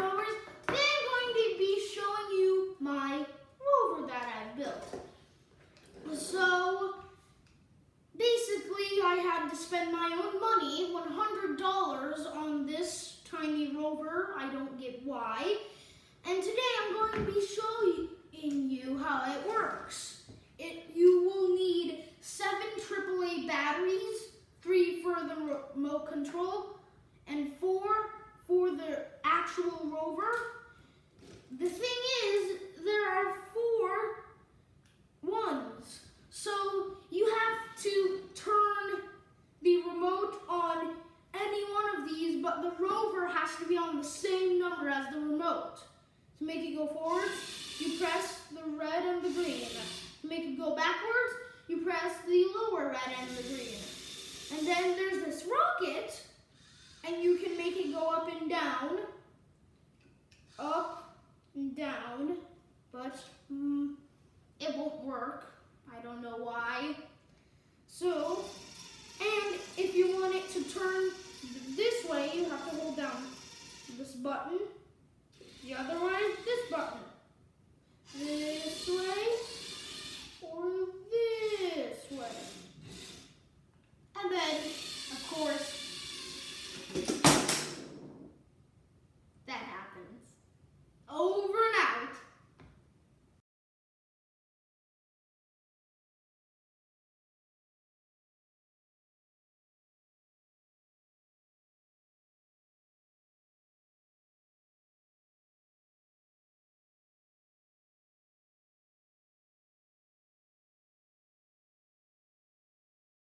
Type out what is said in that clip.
Rovers. Today I'm going to be showing you my rover that I built. So basically I had to spend my own money, $100 on this tiny rover. I don't get why. And today I'm going to be showing you how it works. You will need 7 AAA batteries, 3 for the remote control, and 4 for the actual rover. The thing is, there are 4 ones. So you have to turn the remote on any one of these, but the rover has to be on the same number as the remote. To make it go forward, you press the red and the green. To make it go backwards, you press the lower red and the green. And then there's this rocket, and you can make it go up and down, but it won't work. I don't know why. So, and if you want it to turn this way, you have to hold down this button,